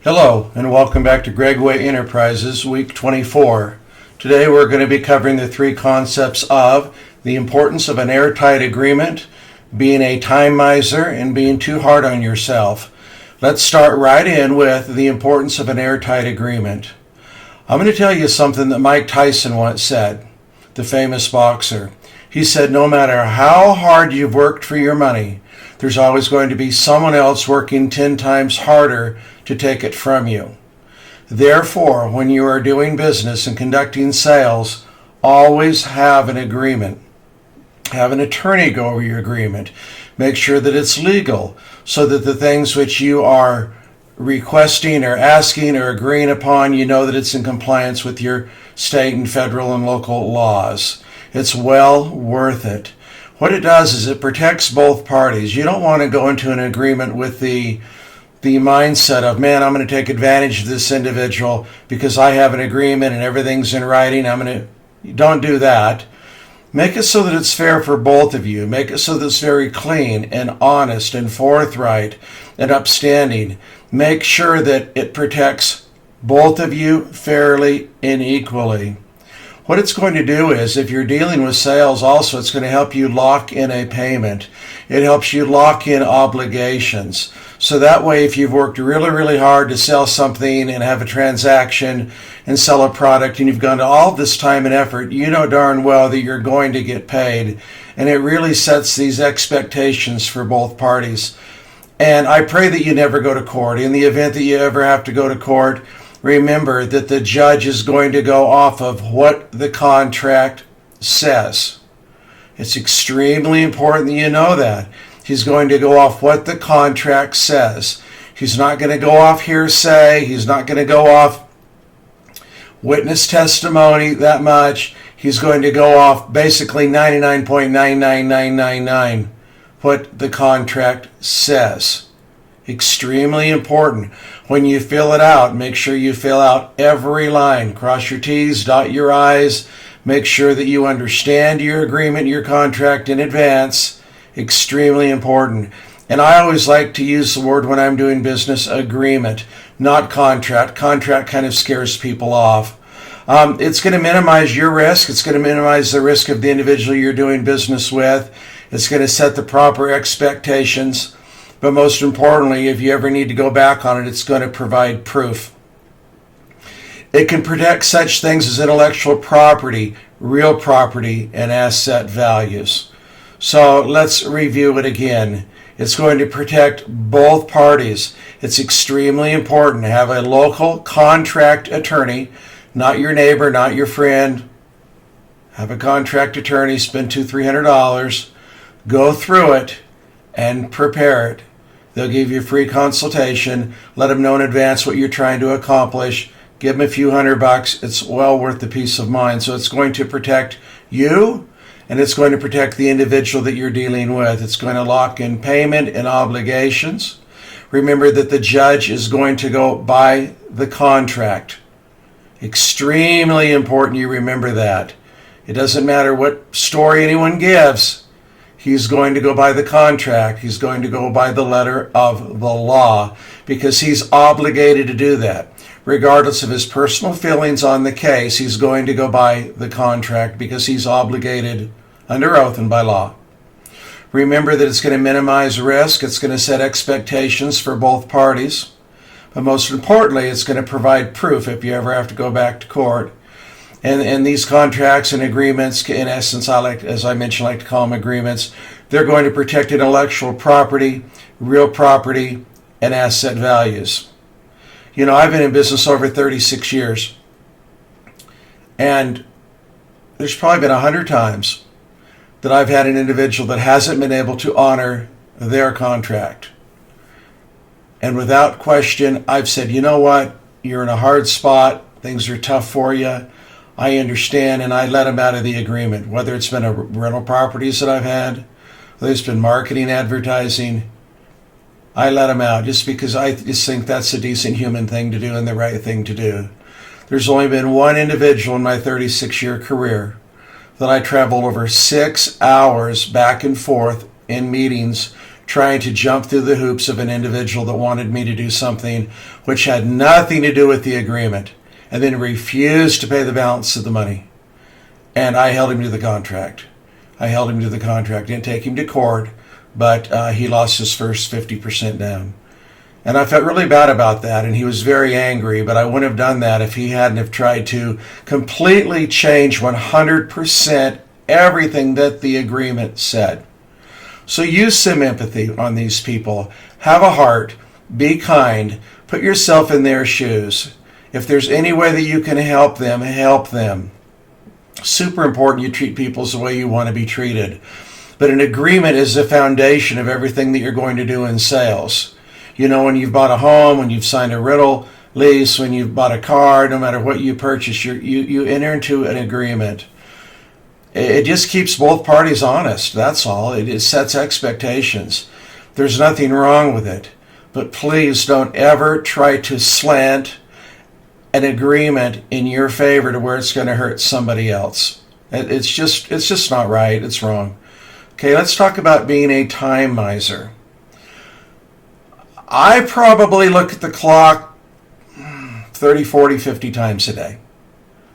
Hello, and welcome back to Gregway Enterprises, Week 24. Today we're going to be covering the three concepts of the importance of an airtight agreement, being a time miser, and being too hard on yourself. Let's start right in with the importance of an airtight agreement. I'm going to tell you something that Mike Tyson once said, the famous boxer. He said, no matter how hard you've worked for your money, there's always going to be someone else working 10 times harder to take it from you. Therefore, when you are doing business and conducting sales, always have an agreement. Have an attorney go over your agreement. Make sure that it's legal so that the things which you are requesting or asking or agreeing upon, you know that it's in compliance with your state and federal and local laws. It's well worth it. What it does is it protects both parties. You don't want to go into an agreement with the mindset of, man, I'm going to take advantage of this individual because I have an agreement and everything's in writing. Don't do that. Make it so that it's fair for both of you. Make it so that it's very clean and honest and forthright and upstanding. Make sure that it protects both of you fairly and equally. What it's going to do is, if you're dealing with sales also, it's going to help you lock in a payment. It helps you lock in obligations. So that way, if you've worked really, really hard to sell something and have a transaction and sell a product, and you've gone to all this time and effort, you know darn well that you're going to get paid. And it really sets these expectations for both parties. And I pray that you never go to court. In the event that you ever have to go to court, remember that the judge is going to go off of what the contract says. It's extremely important that you know that. He's going to go off what the contract says. He's not going to go off hearsay. He's not going to go off witness testimony that much. He's going to go off basically 99.99999 what the contract says. Extremely important. When you fill it out, make sure you fill out every line. Cross your T's, dot your I's. Make sure that you understand your agreement, your contract in advance. Extremely important. And I always like to use the word when I'm doing business, agreement, not contract. Contract kind of scares people off. It's going to minimize your risk. It's going to minimize the risk of the individual you're doing business with. It's going to set the proper expectations. But most importantly, if you ever need to go back on it, it's going to provide proof. It can protect such things as intellectual property, real property, and asset values. So let's review it again. It's going to protect both parties. It's extremely important to have a local contract attorney, not your neighbor, not your friend. Have a contract attorney, spend $200-300, go through it, and prepare it. They'll give you a free consultation. Let them know in advance what you're trying to accomplish. Give them a few $100. It's well worth the peace of mind. So it's going to protect you, and it's going to protect the individual that you're dealing with. It's going to lock in payment and obligations. Remember that the judge is going to go by the contract. Extremely important you remember that. It doesn't matter what story anyone gives. He's going to go by the contract. He's going to go by the letter of the law because he's obligated to do that. Regardless of his personal feelings on the case, he's going to go by the contract because he's obligated under oath and by law. Remember that it's going to minimize risk. It's going to set expectations for both parties. But most importantly, it's going to provide proof if you ever have to go back to court. And these contracts and agreements, in essence, as I mentioned, I like to call them agreements. They're going to protect intellectual property, real property, and asset values. You know, I've been in business over 36 years. And there's probably been 100 times that I've had an individual that hasn't been able to honor their contract. And without question, I've said, you know what? You're in a hard spot. Things are tough for you. I understand, and I let them out of the agreement, whether it's been a rental properties that I've had, whether it's been marketing, advertising. I let them out just because I just think that's a decent human thing to do and the right thing to do. There's only been one individual in my 36-year career that I traveled over 6 hours back and forth in meetings trying to jump through the hoops of an individual that wanted me to do something which had nothing to do with the agreement, and then refused to pay the balance of the money. And I held him to the contract. Didn't take him to court, but he lost his first 50% down. And I felt really bad about that, and he was very angry, but I wouldn't have done that if he hadn't have tried to completely change 100% everything that the agreement said. So use some empathy on these people. Have a heart. Be kind. Put yourself in their shoes. If there's any way that you can help them, help them. Super important you treat people the way you want to be treated. But an agreement is the foundation of everything that you're going to do in sales. You know, when you've bought a home, when you've signed a rental lease, when you've bought a car, no matter what you purchase, you enter into an agreement. It just keeps both parties honest, that's all. It sets expectations. There's nothing wrong with it. But please don't ever try to slant an agreement in your favor to where it's going to hurt somebody else. It's just not right. It's wrong. Okay, let's talk about being a time miser. I probably look at the clock 30, 40, 50 times a day.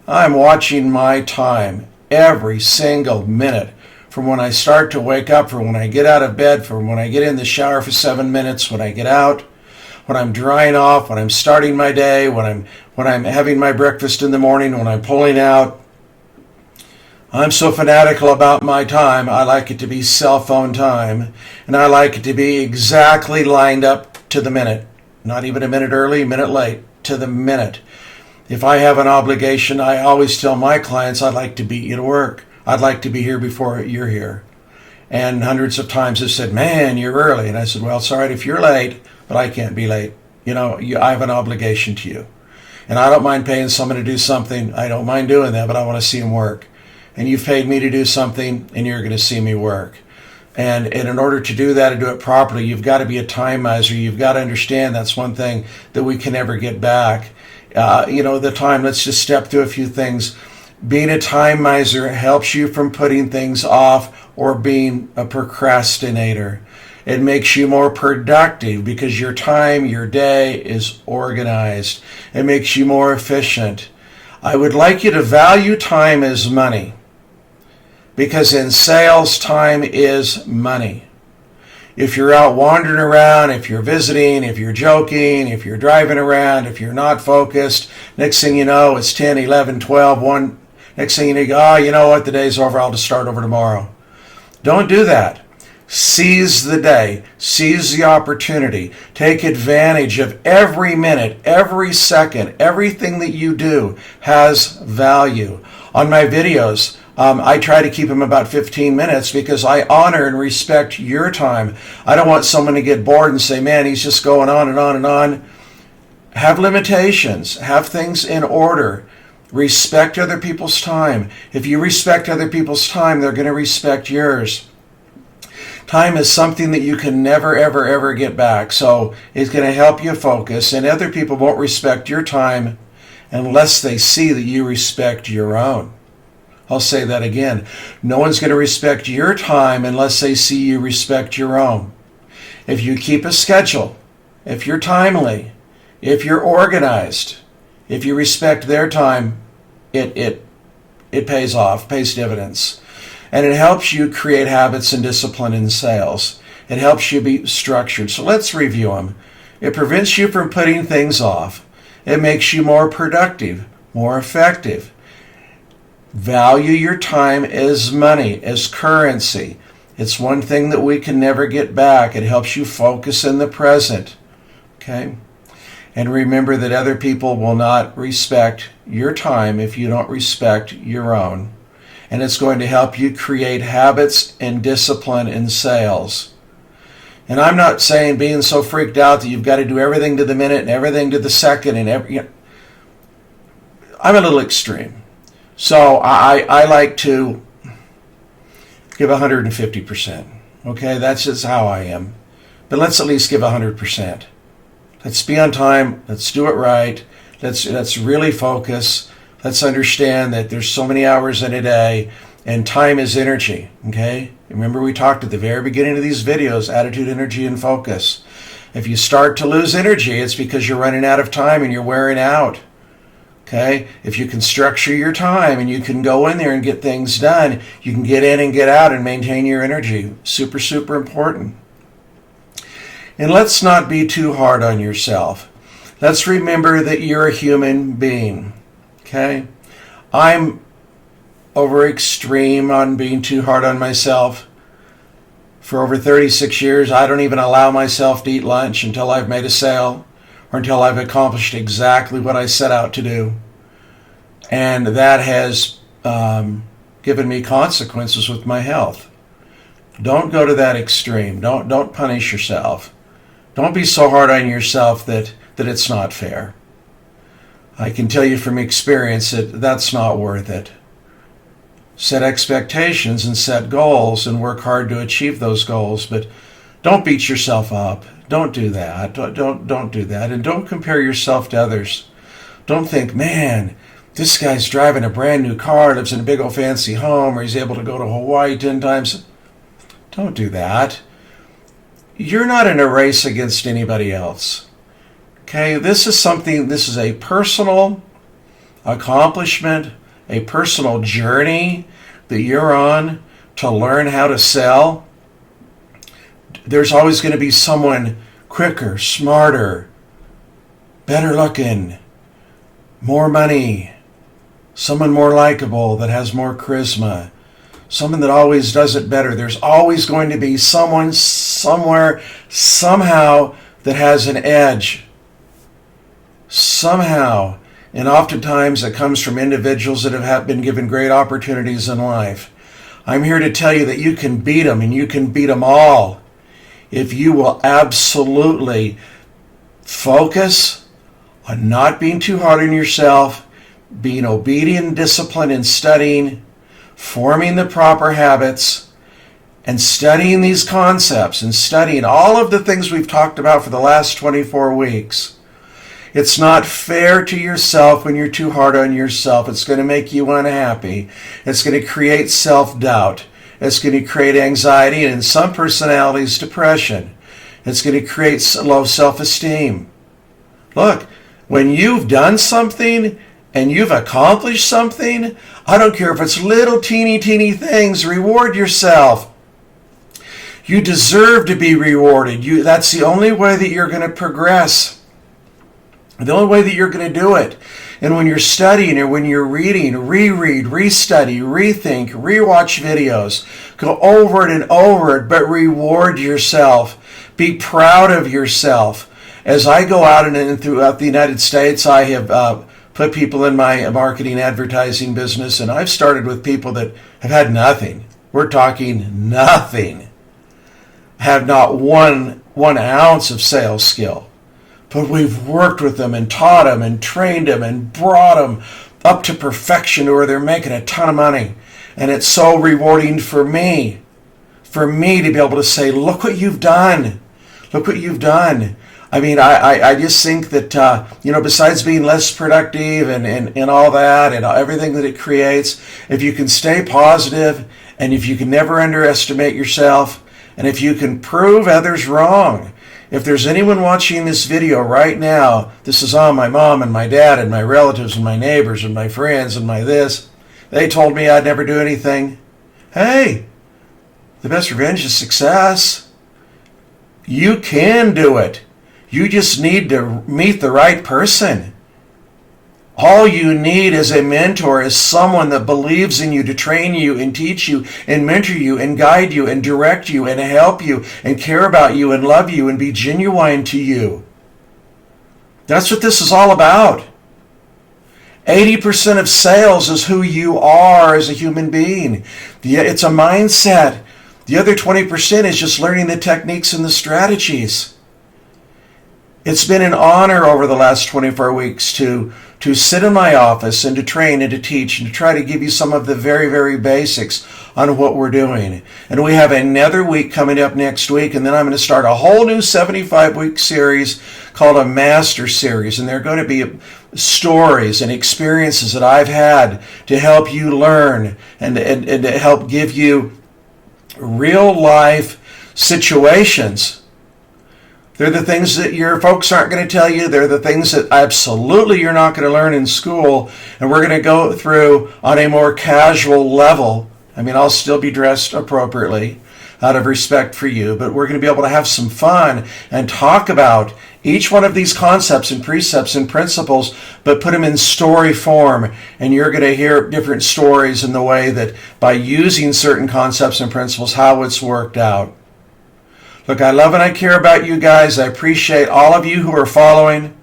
I'm watching my time every single minute, from when I start to wake up, from when I get out of bed, from when I get in the shower for 7 minutes, when I get out, when I'm drying off, when I'm starting my day, when I'm having my breakfast in the morning, when I'm pulling out. I'm so fanatical about my time. I like it to be cell phone time, and I like it to be exactly lined up to the minute. Not even a minute early, a minute late, to the minute. If I have an obligation, I always tell my clients I'd like to beat you to work. I'd like to be here before you're here. And hundreds of times they've said, man, you're early. And I said, well, it's all right if you're late, but I can't be late. I have an obligation to you. And I don't mind paying someone to do something. I don't mind doing that, but I want to see them work. And you've paid me to do something, and you're going to see me work. And in order to do that and do it properly, you've got to be a time miser. You've got to understand that's one thing that we can never get back. The time, let's just step through a few things. Being a time miser helps you from putting things off or being a procrastinator. It makes you more productive because your time, your day is organized. It makes you more efficient. I would like you to value time as money, because in sales, time is money. If you're out wandering around, if you're visiting, if you're joking, if you're driving around, if you're not focused, next thing you know, it's 10, 11, 12, 1. Next thing you go, you know what, the day's over, I'll just start over tomorrow. Don't do that. Seize the day. Seize the opportunity. Take advantage of every minute, every second. Everything that you do has value. On my videos, I try to keep them about 15 minutes because I honor and respect your time. I don't want someone to get bored and say, man, he's just going on and on and on. Have limitations. Have things in order. Respect other people's time. If you respect other people's time, they're going to respect yours. Time is something that you can never, ever, ever get back. So it's going to help you focus, and other people won't respect your time unless they see that you respect your own. I'll say that again. No one's going to respect your time unless they see you respect your own. If you keep a schedule, if you're timely, if you're organized, if you respect their time, it pays off, pays dividends. And it helps you create habits and discipline in sales. It helps you be structured. So let's review them. It prevents you from putting things off. It makes you more productive, more effective. Value your time as money, as currency. It's one thing that we can never get back. It helps you focus in the present. Okay? And remember that other people will not respect your time if you don't respect your own. And it's going to help you create habits and discipline in sales. And I'm not saying being so freaked out that you've got to do everything to the minute and everything to the second and I'm a little extreme. So I like to give 150%. Okay, that's just how I am. But let's at least give 100%. Let's be on time. Let's do it right. Let's really focus. Let's understand that there's so many hours in a day, and time is energy. Okay. Remember, we talked at the very beginning of these videos, attitude, energy, and focus. If you start to lose energy, it's because you're running out of time and you're wearing out. Okay? If you can structure your time and you can go in there and get things done, you can get in and get out and maintain your energy. Super, super important. And let's not be too hard on yourself. Let's remember that you're a human being. Okay? I'm over extreme on being too hard on myself. For over 36 years, I don't even allow myself to eat lunch until I've made a sale or until I've accomplished exactly what I set out to do. And that has given me consequences with my health. Don't go to that extreme. Don't punish yourself. Don't be so hard on yourself that it's not fair. I can tell you from experience that that's not worth it. Set expectations and set goals and work hard to achieve those goals, but don't beat yourself up. Don't do that. Don't do that. And don't compare yourself to others. Don't think, man, this guy's driving a brand new car, lives in a big old fancy home, or he's able to go to Hawaii 10 times. Don't do that. You're not in a race against anybody else. Okay, this is a personal accomplishment, a personal journey that you're on to learn how to sell. There's always going to be someone quicker, smarter, better looking, more money, someone more likable that has more charisma, someone that always does it better. There's always going to be someone, somewhere, somehow that has an edge. Somehow. And oftentimes it comes from individuals that have been given great opportunities in life. I'm here to tell you that you can beat them, and you can beat them all if you will absolutely focus on not being too hard on yourself, being obedient, disciplined in studying, forming the proper habits, and studying these concepts and studying all of the things we've talked about for the last 24 weeks. It's not fair to yourself when you're too hard on yourself. It's going to make you unhappy. It's going to create self-doubt. It's going to create anxiety, and in some personalities, depression. It's going to create low self-esteem. Look, when you've done something and you've accomplished something, I don't care if it's little teeny things, reward yourself. You deserve to be rewarded. That's the only way that you're going to progress. The only way that you're going to do it. And when you're studying or when you're reading, reread, restudy, rethink, rewatch videos. Go over it and over it, but reward yourself. Be proud of yourself. As I go out and throughout the United States, I have put people in my marketing advertising business, and I've started with people that have had nothing. We're talking nothing. Have not one ounce of sales skill. But we've worked with them and taught them and trained them and brought them up to perfection to where they're making a ton of money. And it's so rewarding for me to be able to say, look what you've done. Look what you've done. I mean, I just think that, besides being less productive and all that and everything that it creates, if you can stay positive and if you can never underestimate yourself and if you can prove others wrong. If there's anyone watching this video right now, this is on my mom and my dad and my relatives and my neighbors and my friends and my this. They told me I'd never do anything. Hey, the best revenge is success. You can do it. You just need to meet the right person. All you need as a mentor is someone that believes in you to train you and teach you and mentor you and guide you and direct you and help you and care about you and love you and be genuine to you. That's what this is all about. 80% of sales is who you are as a human being. It's a mindset. The other 20% is just learning the techniques and the strategies. It's been an honor over the last 24 weeks to sit in my office and to train and to teach and to try to give you some of the very, very basics on what we're doing. And we have another week coming up next week, and then I'm going to start a whole new 75-week series called a Master Series. And they're going to be stories and experiences that I've had to help you learn and to help give you real life situations. They're the things that your folks aren't going to tell you. They're the things that absolutely you're not going to learn in school. And we're going to go through on a more casual level. I mean, I'll still be dressed appropriately out of respect for you, but we're going to be able to have some fun and talk about each one of these concepts and precepts and principles, but put them in story form. And you're going to hear different stories in the way that by using certain concepts and principles, how it's worked out. Look, I love and I care about you guys. I appreciate all of you who are following.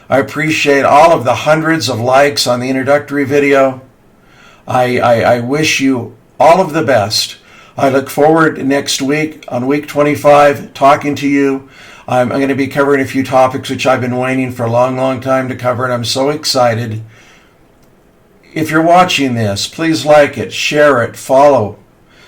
I appreciate all of the hundreds of likes on the introductory video. I wish you all of the best. I look forward next week on week 25 talking to you. I'm going to be covering a few topics which I've been waiting for a long, long time to cover, and I'm so excited. If you're watching this, please like it, share it, follow.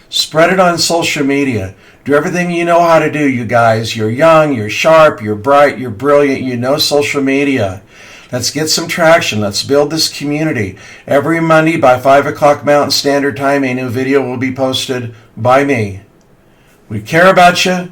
Spread it on social media. Do everything you know how to do, you guys. You're young, you're sharp, you're bright, you're brilliant, you know social media. Let's get some traction. Let's build this community. Every Monday by 5 o'clock Mountain Standard Time, a new video will be posted by me. We care about you.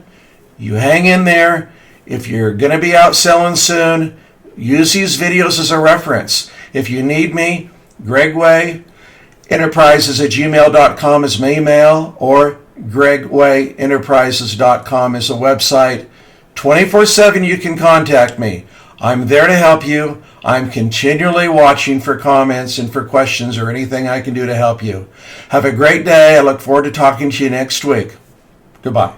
You hang in there. If you're going to be out selling soon, use these videos as a reference. If you need me, gregwayenterprises@gmail.com is my email, or gregwayenterprises.com is a website. 24/7 you can contact me. I'm there to help you. I'm continually watching for comments and for questions or anything I can do to help you. Have a great day. I look forward to talking to you next week. Goodbye.